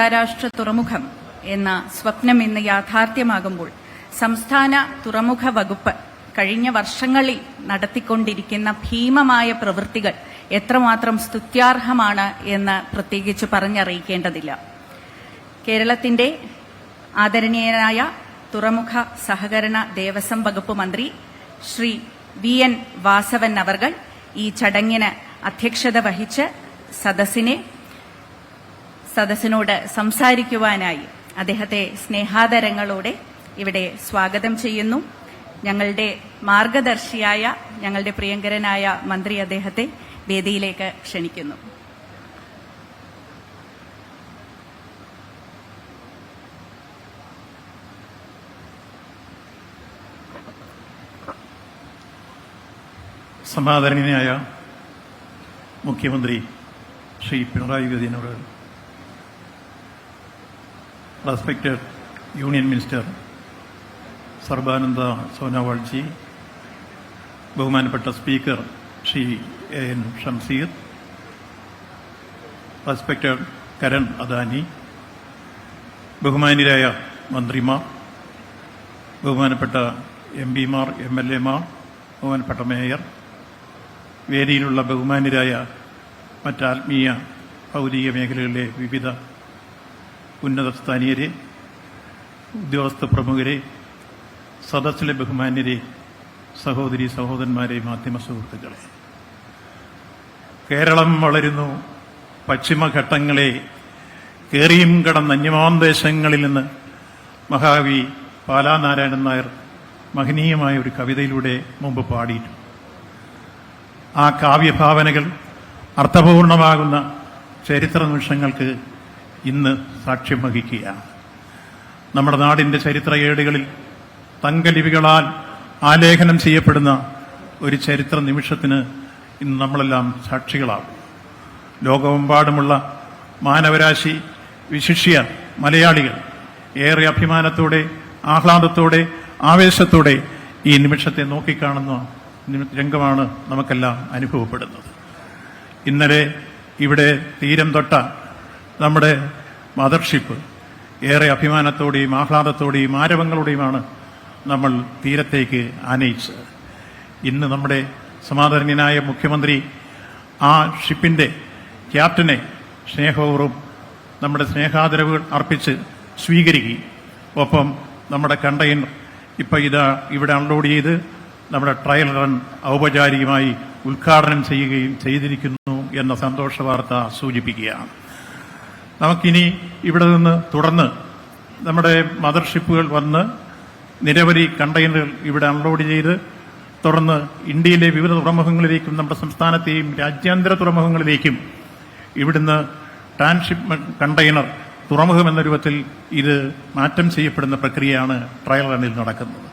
അന്താരാഷ്ട്ര തുറമുഖം എന്ന സ്വപ്നം ഇന്ന് യാഥാർത്ഥ്യമാകുമ്പോൾ സംസ്ഥാന തുറമുഖ വകുപ്പ് കഴിഞ്ഞ വർഷങ്ങളിൽ നടത്തിക്കൊണ്ടിരിക്കുന്ന ഭീമമായ പ്രവൃത്തികൾ എത്രമാത്രം സ്തുത്യാർഹമാണ് എന്ന് പ്രത്യേകിച്ച് പറഞ്ഞറിയിക്കേണ്ടതില്ല. കേരളത്തിന്റെ ആദരണീയനായ തുറമുഖ സഹകരണ ദേവസ്വം വകുപ്പ് മന്ത്രി ശ്രീ വി.എൻ. വാസവൻ അവർകൾ ഈ ചടങ്ങിന് അധ്യക്ഷത വഹിച്ച് സദസ്സിനോട് സംസാരിക്കുവാനായി അദ്ദേഹത്തെ സ്നേഹാദരങ്ങളോടെ ഇവിടെ സ്വാഗതം ചെയ്യുന്നു. ഞങ്ങളുടെ മാർഗദർശിയായ ഞങ്ങളുടെ പ്രിയങ്കരനായ മന്ത്രി അദ്ദേഹത്തെ വേദിയിലേക്ക് ക്ഷണിക്കുന്നു. സമാദരണീയനായ മുഖ്യമന്ത്രി Shri Pinarayi വിജയനോട്, respected union minister Sarbananda Sonowalji, ബഹുമാനപ്പെട്ട speaker Shri N Shamseer, respected Karan Adani, ബഹുമാന്യരായ മന്ത്രിമാർ, ബഹുമാനപ്പെട്ട എംപിമാർ, MLAമാർ, ബഹുമാനപ്പെട്ട മേയർ, വേദിയിലുള്ള ബഹുമാന്യരായ മറ്റാത്മീയ ഭൗതിക മേഖലകളിലെ വിവിധ ഉന്നത സ്ഥാനീയരെ, ഉദ്യോഗസ്ഥ പ്രമുഖരെ, സദസ്സിലെ ബഹുമാന്യരെ, സഹോദരി സഹോദരന്മാരെ, മാധ്യമ സുഹൃത്തുക്കളെ, കേരളം വളരുന്നു. പശ്ചിമഘട്ടങ്ങളെ കേറിയും കടന്ന അന്യമാന്തേശങ്ങളിൽ നിന്ന് മഹാകവി പാലാനാരായണൻ നായർ മഹനീയമായ ഒരു കവിതയിലൂടെ മുമ്പ് പാടിയിട്ടു. ആ കാവ്യഭാവനകൾ അർത്ഥപൂർണമാകുന്ന ചരിത്ര നിമിഷങ്ങൾക്ക് ഇന്ന് സാക്ഷ്യം വഹിക്കുകയാണ്. നമ്മുടെ നാടിന്റെ ചരിത്ര ഏടുകളിൽ തങ്കലിപികളാൽ ആലേഖനം ചെയ്യപ്പെടുന്ന ഒരു ചരിത്ര നിമിഷത്തിന് ഇന്ന് നമ്മളെല്ലാം സാക്ഷികളാകും. ലോകമെമ്പാടുമുള്ള മാനവരാശി, വിശിഷ്യ മലയാളികൾ ഏറെ അഭിമാനത്തോടെ, ആഹ്ലാദത്തോടെ, ആവേശത്തോടെ ഈ നിമിഷത്തെ നോക്കിക്കാണുന്ന രംഗമാണ് നമുക്കെല്ലാം അനുഭവപ്പെടുന്നത്. ഇന്നലെ ഇവിടെ തീരം തൊട്ട നമ്മുടെ മദർഷിപ്പ് ഏറെ അഭിമാനത്തോടെയും ആഹ്ലാദത്തോടെയും ആരവങ്ങളോടെയുമാണ് നമ്മൾ തീരത്തേക്ക് ആനയിച്ചത്. ഇന്ന് നമ്മുടെ സമാദരണീയനായ മുഖ്യമന്ത്രി ആ ഷിപ്പിന്റെ ക്യാപ്റ്റനെ സ്നേഹപൂർവ്വം നമ്മുടെ സ്നേഹാദരവുകൾ അർപ്പിച്ച് സ്വീകരിക്കുകയും ഒപ്പം നമ്മുടെ കണ്ടെയ്നർ ഇപ്പം ഇവിടെ അൺലോഡ് ചെയ്ത് നമ്മുടെ ട്രയൽ റൺ ഔപചാരികമായി ഉദ്ഘാടനം ചെയ്യുകയും ചെയ്തിരിക്കുന്നു എന്ന സന്തോഷ വാർത്ത സൂചിപ്പിക്കുകയാണ്. നമുക്കിനി ഇവിടെ നിന്ന് തുടർന്ന് നമ്മുടെ മദർഷിപ്പുകൾ വന്ന് നിരവധി കണ്ടെയ്നറുകൾ ഇവിടെ അൺലോഡ് ചെയ്ത് തുടർന്ന് ഇന്ത്യയിലെ വിവിധ തുറമുഖങ്ങളിലേക്കും നമ്മുടെ സംസ്ഥാനത്തെയും രാജ്യാന്തര തുറമുഖങ്ങളിലേക്കും ഇവിടുന്ന് ട്രാൻസ്ഷിപ്മെന്റ് കണ്ടെയ്നർ തുറമുഖം എന്ന രൂപത്തിൽ ഇത് മാറ്റം ചെയ്യപ്പെടുന്ന പ്രക്രിയയാണ് ട്രയൽ റണ്ണിൽ നടക്കുന്നത്.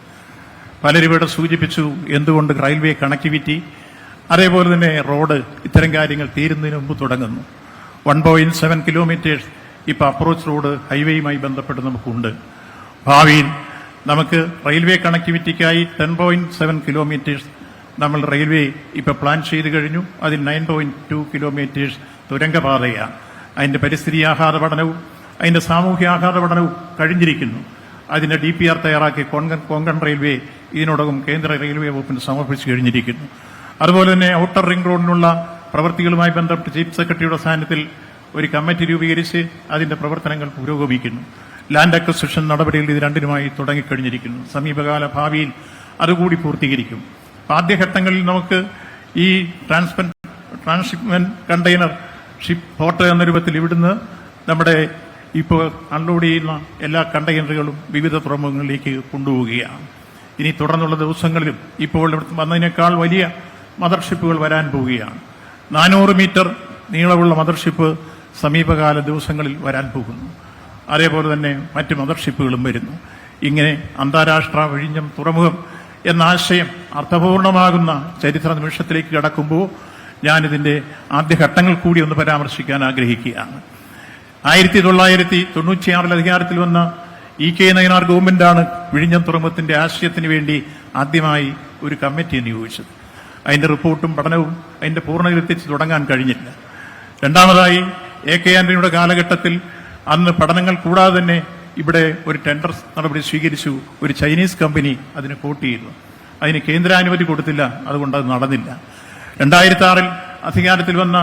പലരും ഇവിടെ സൂചിപ്പിച്ചു എന്തുകൊണ്ട് റെയിൽവേ കണക്ടിവിറ്റി, അതേപോലെ തന്നെ റോഡ്, ഇത്തരം കാര്യങ്ങൾ തീരുന്നതിന് മുമ്പ് തുടങ്ങുന്നു. 1.7 കിലോമീറ്റേഴ്സ് ഇപ്പോൾ അപ്രോച്ച് റോഡ് ഹൈവേയുമായി ബന്ധപ്പെട്ട് നമുക്കുണ്ട്. ഭാവിയിൽ നമുക്ക് റെയിൽവേ കണക്ടിവിറ്റിക്കായി 10.7 കിലോമീറ്റേഴ്സ് നമ്മൾ റെയിൽവേ ഇപ്പോൾ പ്ലാൻ ചെയ്ത് കഴിഞ്ഞു. അതിൽ 9.2 കിലോമീറ്റേഴ്സ് തുരങ്കപാതയാണ്. അതിന്റെ പരിസ്ഥിതി ആഘാത പഠനവും അതിന്റെ സാമൂഹ്യ ആഘാത പഠനവും കഴിഞ്ഞിരിക്കുന്നു. അതിന്റെ DPR തയ്യാറാക്കി കൊങ്കൺ റെയിൽവേ ഇതിനോടകം കേന്ദ്ര റെയിൽവേ വകുപ്പിന് സമർപ്പിച്ചു കഴിഞ്ഞിരിക്കുന്നു. അതുപോലെ തന്നെ ഔട്ടർ റിംഗ് റോഡിനുള്ള പ്രവൃത്തികളുമായി ബന്ധപ്പെട്ട് ചീഫ് സെക്രട്ടറിയുടെ സാന്നിധ്യത്തിൽ ഒരു കമ്മിറ്റി രൂപീകരിച്ച് അതിന്റെ പ്രവർത്തനങ്ങൾ പുരോഗമിക്കുന്നു. ലാൻഡ് അക്വസിഷൻ നടപടികൾ ഇത് രണ്ടിനുമായി തുടങ്ങിക്കഴിഞ്ഞിരിക്കുന്നു. സമീപകാല ഭാവിയിൽ അതുകൂടി പൂർത്തീകരിക്കും. ആദ്യഘട്ടങ്ങളിൽ നമുക്ക് ഈ ട്രാൻസ്ഷിപ്മെന്റ് കണ്ടെയ്നർ ഷിപ്പ് പോർട്ട് എന്ന രൂപത്തിൽ ഇവിടുന്ന് നമ്മുടെ ഇപ്പോൾ അൺലോഡ് ചെയ്യുന്ന എല്ലാ കണ്ടെയ്നറുകളും വിവിധ തുറമുഖങ്ങളിലേക്ക് കൊണ്ടുപോവുകയാണ്. ഇനി തുടർന്നുള്ള ദിവസങ്ങളിലും ഇപ്പോൾ വന്നതിനേക്കാൾ വലിയ മദർഷിപ്പുകൾ വരാൻ പോവുകയാണ്. 400 മീറ്റർ നീളമുള്ള മദർഷിപ്പ് സമീപകാല ദിവസങ്ങളിൽ വരാൻ പോകുന്നു. അതേപോലെ തന്നെ മറ്റ് മദർഷിപ്പുകളും വരുന്നു. ഇങ്ങനെ അന്താരാഷ്ട്ര വിഴിഞ്ഞം തുറമുഖം എന്ന ആശയം അർത്ഥപൂർണമാകുന്ന ചരിത്ര നിമിഷത്തിലേക്ക് കടക്കുമ്പോൾ ഞാനിതിന്റെ ആദ്യഘട്ടങ്ങൾ കൂടി ഒന്ന് പരാമർശിക്കാൻ ആഗ്രഹിക്കുകയാണ്. 1996 അധികാരത്തിൽ വന്ന EK നയനാർ ഗവൺമെന്റാണ് വിഴിഞ്ഞം തുറമുഖത്തിന്റെ ആശയത്തിന് വേണ്ടി ആദ്യമായി ഒരു കമ്മിറ്റിയെ നിയോഗിച്ചത്. അതിന്റെ റിപ്പോർട്ടും പഠനവും അതിന്റെ പൂർണ്ണതയിലെത്തിച്ച് തുടങ്ങാൻ കഴിഞ്ഞില്ല. രണ്ടാമതായി AK ആന്റണിയുടെ കാലഘട്ടത്തിൽ അന്ന് പഠനങ്ങൾ കൂടാതെ തന്നെ ഇവിടെ ഒരു ടെൻഡർ നടപടി സ്വീകരിച്ചു. ഒരു ചൈനീസ് കമ്പനി അതിന് കോട്ട് ചെയ്തു. അതിന് കേന്ദ്രാനുമതി കൊടുത്തില്ല, അതുകൊണ്ട് അത് നടന്നില്ല. 2006 അധികാരത്തിൽ വന്ന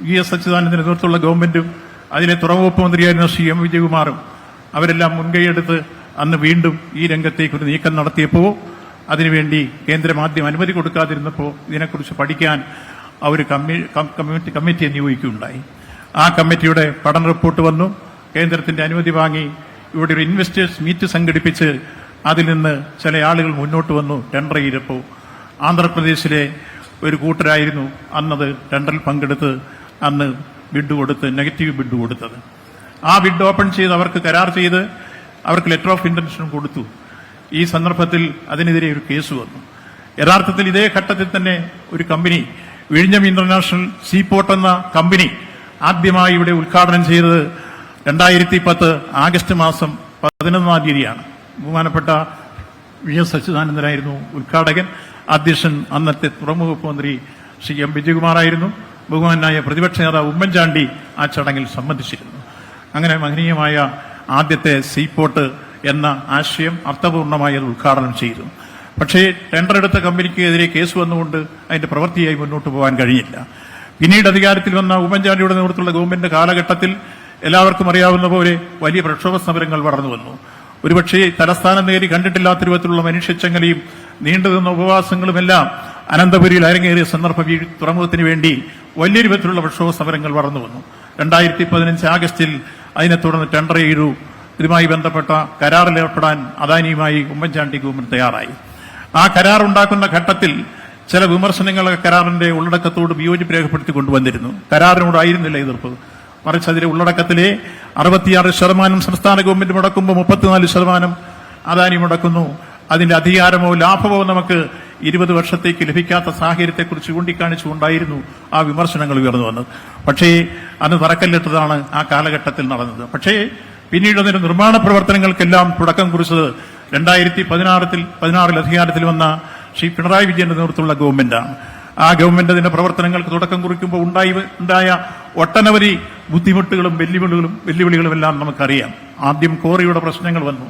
VS അച്യുതാനന്ദന്റെ നേതൃത്വമുള്ള ഗവൺമെന്റും അതിലെ തുറമുഖ മന്ത്രിയായിരുന്ന ശ്രീ M വിജയകുമാറും അവരെല്ലാം മുൻകൈയെടുത്ത് അന്ന് വീണ്ടും ഈ രംഗത്തേക്ക് ഒരു നീക്കം നടത്തിയപ്പോൾ അതിനുവേണ്ടി കേന്ദ്രം ആദ്യം അനുമതി കൊടുക്കാതിരുന്നപ്പോൾ ഇതിനെക്കുറിച്ച് പഠിക്കാൻ അവർ കമ്മിറ്റിയെ നിയോഗിക്കുകയുണ്ടായി. ആ കമ്മിറ്റിയുടെ പഠന റിപ്പോർട്ട് വന്നു. കേന്ദ്രത്തിന്റെ അനുമതി വാങ്ങി ഇവിടെ ഒരു ഇൻവെസ്റ്റേഴ്സ് മീറ്റ് സംഘടിപ്പിച്ച് അതിൽ നിന്ന് ചില ആളുകൾ മുന്നോട്ട് വന്നു. ടെൻഡർ ചെയ്തപ്പോൾ ആന്ധ്രാപ്രദേശിലെ ഒരു കൂട്ടരായിരുന്നു അന്നത് ടെൻഡറിൽ പങ്കെടുത്ത് അന്ന് ബിഡ് കൊടുത്ത് നെഗറ്റീവ് ബിഡ് കൊടുത്തത്. ആ ബിഡ് ഓപ്പൺ ചെയ്ത് അവർക്ക് കരാർ ചെയ്ത് അവർക്ക് ലെറ്റർ ഓഫ് ഇന്റൻഷനും കൊടുത്തു. ഈ സന്ദർഭത്തിൽ അതിനെതിരെ ഒരു കേസ് വന്നു. യഥാർത്ഥത്തിൽ ഇതേ ഘട്ടത്തിൽ തന്നെ ഒരു കമ്പനി, വിഴിഞ്ഞം ഇന്റർനാഷണൽ സീപോർട്ട് എന്ന കമ്പനി ആദ്യമായി ഇവിടെ ഉദ്ഘാടനം ചെയ്തത് 2010 ആഗസ്റ്റ് മാസം 11-ാം തീയതിയാണ്. ബഹുമാനപ്പെട്ട VS അച്യുതാനന്ദനായിരുന്നു ഉദ്ഘാടകൻ. അധ്യക്ഷൻ അന്നത്തെ തുറമുഖ മന്ത്രി ശ്രീ M വിജയകുമാറായിരുന്നു. ബഹുമാനായ പ്രതിപക്ഷ നേതാവ് ഉമ്മൻചാണ്ടി ആ ചടങ്ങിൽ സംബന്ധിച്ചിരുന്നു. അങ്ങനെ മഹനീയമായ ആദ്യത്തെ സീപോർട്ട് എന്ന ആശയം അർത്ഥപൂർണമായി അത് ഉദ്ഘാടനം ചെയ്തു. പക്ഷേ ടെൻഡർ എടുത്ത കമ്പനിക്ക് എതിരെ കേസ് വന്നുകൊണ്ട് അതിന്റെ പ്രവൃത്തിയായി മുന്നോട്ട് പോകാൻ കഴിഞ്ഞില്ല. പിന്നീട് അധികാരത്തിൽ വന്ന ഉമ്മൻചാണ്ടിയുടെ നേതൃത്വത്തിലുള്ള ഗവൺമെന്റ് കാലഘട്ടത്തിൽ എല്ലാവർക്കും അറിയാവുന്ന പോലെ വലിയ പ്രക്ഷോഭ സമരങ്ങൾ വളർന്നു വന്നു. ഒരുപക്ഷേ തലസ്ഥാനം നേരി കണ്ടിട്ടില്ലാത്ത രൂപത്തിലുള്ള മനുഷ്യച്ചങ്ങലയും നീണ്ടുനിന്ന ഉപവാസങ്ങളുമെല്ലാം അനന്തപുരിയിൽ അരങ്ങേറിയ സന്ദർഭം ഈ തുറമുഖത്തിന് വേണ്ടി വലിയ രൂപത്തിലുള്ള പ്രക്ഷോഭ സമരങ്ങൾ വളർന്നു വന്നു. 2015 ആഗസ്റ്റിൽ അതിനെ തുടർന്ന് ടെൻഡർ ചെയ്തു. ഇതുമായി ബന്ധപ്പെട്ട കരാറിലേർപ്പെടാൻ അദാനിയുമായി ഉമ്മൻചാണ്ടി ഗവൺമെന്റ് തയ്യാറായി. ആ കരാർ ഉണ്ടാക്കുന്ന ഘട്ടത്തിൽ ചില വിമർശനങ്ങൾ കരാറിന്റെ ഉള്ളടക്കത്തോട് വിയോജിപ്പ് രേഖപ്പെടുത്തി കൊണ്ടുവന്നിരുന്നു. കരാറിനോടായിരുന്നില്ല എതിർപ്പ്, മറിച്ച് അതിലെ ഉള്ളടക്കത്തിലെ 66% സംസ്ഥാന ഗവൺമെന്റ് മുടക്കുമ്പോൾ 34% അദാനി മുടക്കുന്നു. അതിന്റെ അധികാരമോ ലാഭമോ നമുക്ക് 20 വർഷത്തേക്ക് ലഭിക്കാത്ത സാഹചര്യത്തെക്കുറിച്ച് ചൂണ്ടിക്കാണിച്ചുകൊണ്ടായിരുന്നു ആ വിമർശനങ്ങൾ ഉയർന്നു വന്നത്. പക്ഷേ അന്ന് തറക്കല്ലിട്ടതാണ് ആ കാലഘട്ടത്തിൽ നടന്നത്. പക്ഷേ പിന്നീട് അതിന്റെ നിർമ്മാണ പ്രവർത്തനങ്ങൾക്കെല്ലാം തുടക്കം കുറിച്ചത് 2016 അധികാരത്തിൽ വന്ന ശ്രീ പിണറായി വിജയന്റെ നേതൃത്വമുള്ള ഗവൺമെന്റാണ്. ആ ഗവൺമെന്റ് അതിന്റെ പ്രവർത്തനങ്ങൾക്ക് തുടക്കം കുറിക്കുമ്പോൾ ഉണ്ടായ ഒട്ടനവധി ബുദ്ധിമുട്ടുകളും വെല്ലുവിളികളും എല്ലാം നമുക്കറിയാം. ആദ്യം കോറിയുടെ പ്രശ്നങ്ങൾ വന്നു.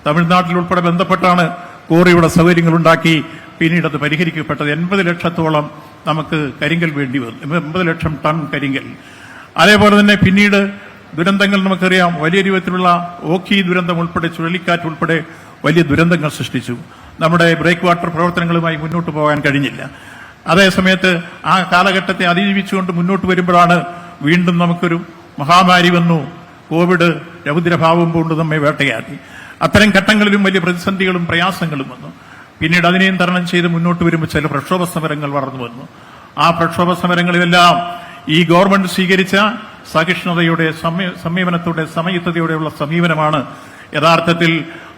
തമിഴ്നാട്ടിൽ ഉൾപ്പെടെ ബന്ധപ്പെട്ടാണ് കോറിയുടെ സൗകര്യങ്ങൾ ഉണ്ടാക്കി. പിന്നീട് അത് പരിഹരിക്കപ്പെട്ടത്. 80 ലക്ഷത്തോളം നമുക്ക് കരിങ്കൽ വേണ്ടി വന്നു, 80 ലക്ഷം ടൺ കരിങ്കൽ. അതേപോലെ തന്നെ പിന്നീട് ദുരന്തങ്ങൾ നമുക്കറിയാം. വലിയ രൂപത്തിലുള്ള ഓഖി ദുരന്തം ഉൾപ്പെടെ ചുഴലിക്കാറ്റ് ഉൾപ്പെടെ വലിയ ദുരന്തങ്ങൾ സൃഷ്ടിച്ചു. നമ്മുടെ ബ്രേക്ക് വാട്ടർ പ്രവർത്തനങ്ങളുമായി മുന്നോട്ട് പോകാൻ കഴിഞ്ഞില്ല. അതേസമയത്ത് ആ കാലഘട്ടത്തെ അതിജീവിച്ചുകൊണ്ട് മുന്നോട്ട് വരുമ്പോഴാണ് വീണ്ടും നമുക്കൊരു മഹാമാരി വന്നു. കോവിഡ് രൗദ്രഭാവം കൊണ്ട് നമ്മെ വേട്ടയാടി. അത്തരം ഘട്ടങ്ങളിലും വലിയ പ്രതിസന്ധികളും പ്രയാസങ്ങളും വന്നു. പിന്നീട് അതിനെയും തരണം ചെയ്ത് മുന്നോട്ട് വരുമ്പോൾ ചില പ്രക്ഷോഭ സമരങ്ങൾ വളർന്നു വന്നു. ആ പ്രക്ഷോഭ സമരങ്ങളിലെല്ലാം ഈ ഗവൺമെന്റ് സ്വീകരിച്ച സഹിഷ്ണുതയുടെ, സമീപനത്തോടെ, സമയുക്തതയോടെയുള്ള സമീപനമാണ് യഥാർത്ഥത്തിൽ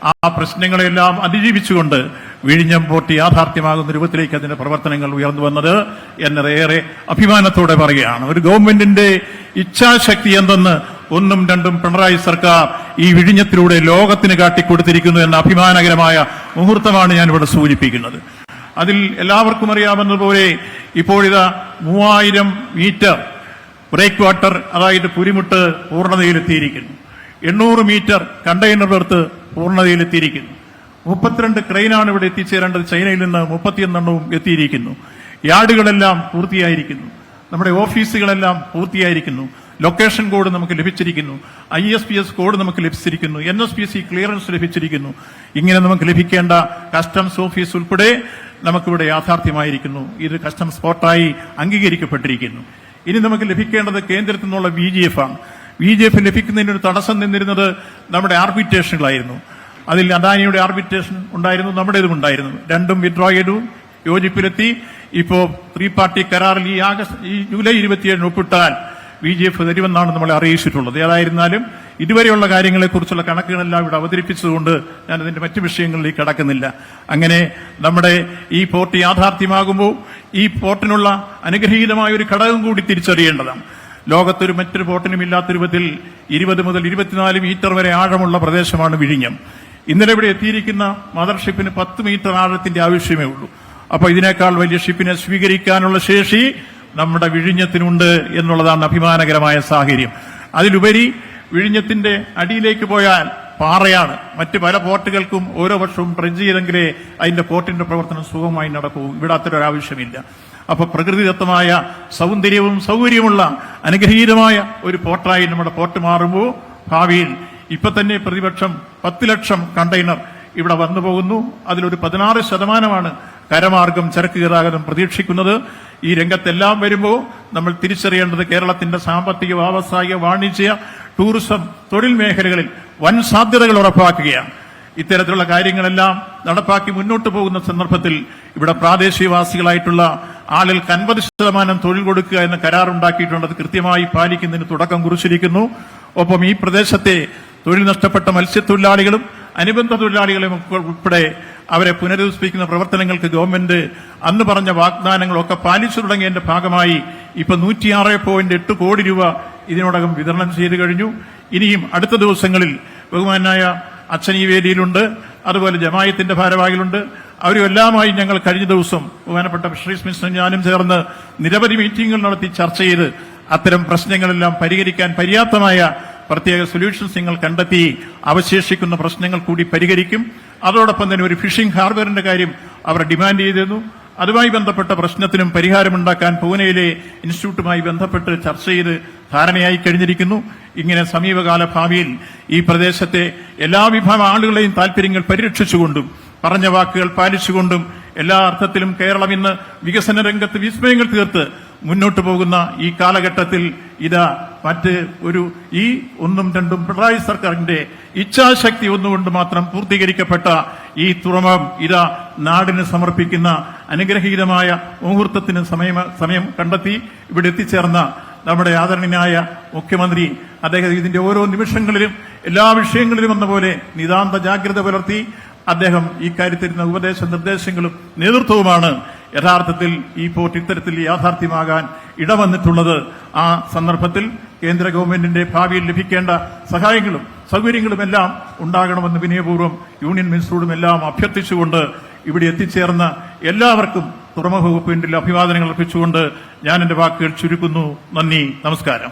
ആ പ്രശ്നങ്ങളെല്ലാം അതിജീവിച്ചുകൊണ്ട് വിഴിഞ്ഞം പോർട്ട് യാഥാർത്ഥ്യമാകുന്ന രൂപത്തിലേക്ക് അതിന്റെ പ്രവർത്തനങ്ങൾ ഉയർന്നു വന്നത് എന്നതേറെ അഭിമാനത്തോടെ പറയുകയാണ്. ഒരു ഗവൺമെന്റിന്റെ ഇച്ഛാശക്തി എന്തെന്ന് ഒന്നും രണ്ടും പിണറായി സർക്കാർ ഈ വിഴിഞ്ഞത്തിലൂടെ ലോകത്തിന് കാട്ടിക്കൊടുത്തിരിക്കുന്നു എന്ന അഭിമാനകരമായ മുഹൂർത്തമാണ് ഞാനിവിടെ സൂചിപ്പിക്കുന്നത്. അതിൽ എല്ലാവർക്കും അറിയാവുന്നതുപോലെ ഇപ്പോഴിതാ 3000 മീറ്റർ ബ്രേക്ക് വാട്ടർ, അതായത് പുലിമുട്ട് പൂർണ്ണതയിലെത്തിയിരിക്കുന്നു. 800 മീറ്റർ കണ്ടെയ്നർ ബെർത്ത് പൂർണ്ണതയിലെത്തിയിരിക്കുന്നു. 32 ക്രെയിനാണ് ഇവിടെ എത്തിച്ചേരേണ്ടത്. ചൈനയിൽ നിന്ന് 31 എത്തിയിരിക്കുന്നു. യാർഡുകളെല്ലാം പൂർത്തിയായിരിക്കുന്നു. നമ്മുടെ ഓഫീസുകളെല്ലാം പൂർത്തിയായിരിക്കുന്നു. ലൊക്കേഷൻ കോഡ് നമുക്ക് ലഭിച്ചിരിക്കുന്നു. ISPS കോഡ് നമുക്ക് ലഭിച്ചിരിക്കുന്നു. NSPC ക്ലിയറൻസ് ലഭിച്ചിരിക്കുന്നു. ഇങ്ങനെ നമുക്ക് ലഭിക്കേണ്ട കസ്റ്റംസ് ഓഫീസ് ഉൾപ്പെടെ നമുക്കിവിടെ യാഥാർത്ഥ്യമായിരിക്കുന്നു. ഇത് കസ്റ്റംസ് പോർട്ടായി അംഗീകരിക്കപ്പെട്ടിരിക്കുന്നു. ഇനി നമുക്ക് ലഭിക്കേണ്ടത് കേന്ദ്രത്തിൽ നിന്നുള്ള VGF ആണ്. VGF ലഭിക്കുന്നതിന് ഒരു തടസ്സം നിന്നിരുന്നത് നമ്മുടെ ആർബിട്രേഷനുകളായിരുന്നു. അതിൽ അദാനിയുടെ ആർബിട്രേഷൻ ഉണ്ടായിരുന്നു, നമ്മുടേതും ഉണ്ടായിരുന്നു. രണ്ടും വിഡ്രോ ചെയ്തു, യോജിപ്പിലെത്തി. ഇപ്പോ 3 പാർട്ടി കരാറിൽ ഈ ജൂലൈ 27 ഒപ്പിട്ടാൽ VGF തരുമെന്നാണ് നമ്മളെ അറിയിച്ചിട്ടുള്ളത്. ഏതായിരുന്നാലും ഇതുവരെയുള്ള കാര്യങ്ങളെക്കുറിച്ചുള്ള കണക്കുകളെല്ലാം ഇവിടെ അവതരിപ്പിച്ചതുകൊണ്ട് ഞാൻ അതിന്റെ മറ്റു വിഷയങ്ങളിലേക്ക് കടക്കുന്നില്ല. അങ്ങനെ നമ്മുടെ ഈ പോർട്ട് യാഥാർത്ഥ്യമാകുമ്പോൾ ഈ പോർട്ടിനുള്ള അനുഗ്രഹീതമായ ഒരു ഘടകം കൂടി തിരിച്ചറിയേണ്ടതാണ്. ലോകത്തൊരു മറ്റൊരു പോർട്ടിനും ഇല്ലാത്ത രൂപത്തിൽ 20 മുതൽ 24 മീറ്റർ വരെ ആഴമുള്ള പ്രദേശമാണ് വിഴിഞ്ഞം. ഇന്നലെ ഇവിടെ എത്തിയിരിക്കുന്ന മദർഷിപ്പിന് 10 മീറ്റർ ആഴത്തിന്റെ ആവശ്യമേ ഉള്ളൂ. അപ്പൊ ഇതിനേക്കാൾ വലിയ ഷിപ്പിനെ സ്വീകരിക്കാനുള്ള ശേഷി നമ്മുടെ വിഴിഞ്ഞത്തിനുണ്ട് എന്നുള്ളതാണ് അഭിമാനകരമായ സാഹചര്യം. അതിലുപരി വിഴിഞ്ഞത്തിന്റെ അടിയിലേക്ക് പോയാൽ പാറയാണ്. മറ്റ് പല പോർട്ടുകൾക്കും ഓരോ വർഷവും ഡ്രഡ്ജ് ചെയ്തെങ്കിലേ അതിന്റെ പോർട്ടിന്റെ പ്രവർത്തനം സുഗമമായി നടക്കൂ. ഇവിടെ അത്തരൊരാവശ്യമില്ല. അപ്പൊ പ്രകൃതിദത്തമായ സൗന്ദര്യവും സൗകര്യമുള്ള അനുഗ്രഹീതമായ ഒരു പോർട്ടായി നമ്മുടെ പോർട്ട് മാറുമ്പോൾ ഭാവിയിൽ ഇപ്പൊ തന്നെ പ്രതിപക്ഷം 10 ലക്ഷം കണ്ടെയ്നർ ഇവിടെ വന്നു പോകുന്നു. അതിലൊരു 16% കരമാർഗം ചരക്ക് ഗതാഗതം പ്രതീക്ഷിക്കുന്നത്. ഈ രംഗത്തെല്ലാം വരുമ്പോൾ നമ്മൾ തിരിച്ചറിയേണ്ടത് കേരളത്തിന്റെ സാമ്പത്തിക, വ്യാവസായിക, വാണിജ്യ, ടൂറിസം, തൊഴിൽ മേഖലകളിൽ വൻ സാധ്യതകൾ ഉറപ്പാക്കുകയാണ്. ഇത്തരത്തിലുള്ള കാര്യങ്ങളെല്ലാം നടപ്പാക്കി മുന്നോട്ട് പോകുന്ന സന്ദർഭത്തിൽ ഇവിടെ പ്രാദേശികവാസികളായിട്ടുള്ള ആളുകൾക്ക് 50% തൊഴിൽ കൊടുക്കുക എന്ന കരാറുണ്ടാക്കിയിട്ടുണ്ട്. അത് കൃത്യമായി പാലിക്കുന്നതിന് തുടക്കം കുറിച്ചിരിക്കുന്നു. ഒപ്പം ഈ പ്രദേശത്തെ തൊഴിൽ നഷ്ടപ്പെട്ട മത്സ്യത്തൊഴിലാളികളും അനുബന്ധ തൊഴിലാളികളെയും ഉൾപ്പെടെ അവരെ പുനരധിവസിപ്പിക്കുന്ന പ്രവർത്തനങ്ങൾക്ക് ഗവൺമെന്റ് അന്ന് പറഞ്ഞ വാഗ്ദാനങ്ങളൊക്കെ പാലിച്ചു തുടങ്ങിയതിന്റെ ഭാഗമായി ഇപ്പൊ 106.8 കോടി രൂപ ഇതിനോടകം വിതരണം ചെയ്തു കഴിഞ്ഞു. ഇനിയും അടുത്ത ദിവസങ്ങളിൽ ബഹുമാനായ അച്ഛൻ ഈ വേദിയിലുണ്ട്, അതുപോലെ ജമായത്തിന്റെ ഭാരവാഹികളുണ്ട്. അവരുമെല്ലാമായി ഞങ്ങൾ കഴിഞ്ഞ ദിവസം ബഹുമാനപ്പെട്ട ഫിഷറീസ് മിനിസ്റ്റർ ഞാനും ചേർന്ന് നിരവധി മീറ്റിംഗുകൾ നടത്തി ചർച്ച ചെയ്ത് അത്തരം പ്രശ്നങ്ങളെല്ലാം പരിഹരിക്കാൻ പര്യാപ്തമായ പ്രത്യേക സൊല്യൂഷൻസ് നിങ്ങൾ കണ്ടെത്തി അവശേഷിക്കുന്ന പ്രശ്നങ്ങൾ കൂടി പരിഹരിക്കും. അതോടൊപ്പം തന്നെ ഒരു ഫിഷിംഗ് ഹാർബറിന്റെ കാര്യം അവർ ഡിമാൻഡ് ചെയ്തിരുന്നു. അതുമായി ബന്ധപ്പെട്ട പ്രശ്നത്തിനും പരിഹാരമുണ്ടാക്കാൻ പൂനെയിലെ ഇൻസ്റ്റിറ്റ്യൂട്ടുമായി ബന്ധപ്പെട്ട് ചർച്ച ചെയ്ത് ധാരണയായി കഴിഞ്ഞിരിക്കുന്നു. ഇങ്ങനെ സമീപകാല ഭാവിയിൽ ഈ പ്രദേശത്തെ എല്ലാ വിഭാഗം ആളുകളെയും താൽപര്യങ്ങൾ പരിരക്ഷിച്ചുകൊണ്ടും പറഞ്ഞ വാക്കുകൾ പാലിച്ചുകൊണ്ടും എല്ലാ അർത്ഥത്തിലും കേരളം ഇന്ന് വികസന രംഗത്ത് വിസ്മയങ്ങൾ തീർത്ത് മുന്നോട്ടു പോകുന്ന ഈ കാലഘട്ടത്തിൽ ഇതാ മറ്റ് ഒരു ഈ 1-2 പിണറായി സർക്കാരിന്റെ ഇച്ഛാശക്തി ഒന്നുകൊണ്ട് മാത്രം പൂർത്തീകരിക്കപ്പെട്ട ഈ തുറമുഖം ഇതാ നാടിന് സമർപ്പിക്കുന്ന അനുഗ്രഹീതമായ മുഹൂർത്തത്തിന് സമയം കണ്ടെത്തി ഇവിടെ എത്തിച്ചേർന്ന നമ്മുടെ ആദരണീയനായ മുഖ്യമന്ത്രി അദ്ദേഹം ഇതിന്റെ ഓരോ നിമിഷങ്ങളിലും എല്ലാ വിഷയങ്ങളിലും എന്ന പോലെ നിതാന്ത ജാഗ്രത പുലർത്തി അദ്ദേഹം ഈ കാര്യത്തിൽ ഉപദേശ നിർദ്ദേശങ്ങളും നേതൃത്വവുമാണ് യഥാർത്ഥത്തിൽ ഈ പോർട്ട് ഇത്തരത്തിൽ യാഥാർത്ഥ്യമാകാൻ ഇടവന്നിട്ടുള്ളത്. ആ സന്ദർഭത്തിൽ കേന്ദ്ര ഗവൺമെന്റിന്റെ ഭാവിയിൽ ലഭിക്കേണ്ട സഹായങ്ങളും സൗകര്യങ്ങളും എല്ലാം ഉണ്ടാകണമെന്ന് വിനയപൂർവ്വം യൂണിയൻ മിനിസ്റ്ററോടും എല്ലാം അഭ്യർത്ഥിച്ചുകൊണ്ട് ഇവിടെ എത്തിച്ചേർന്ന എല്ലാവർക്കും തുറമുഖ വകുപ്പിന്റെ അഭിവാദനങ്ങൾ അർപ്പിച്ചുകൊണ്ട് ഞാൻ എന്റെ വാക്കുകൾ ചുരുക്കുന്നു. നന്ദി, നമസ്കാരം.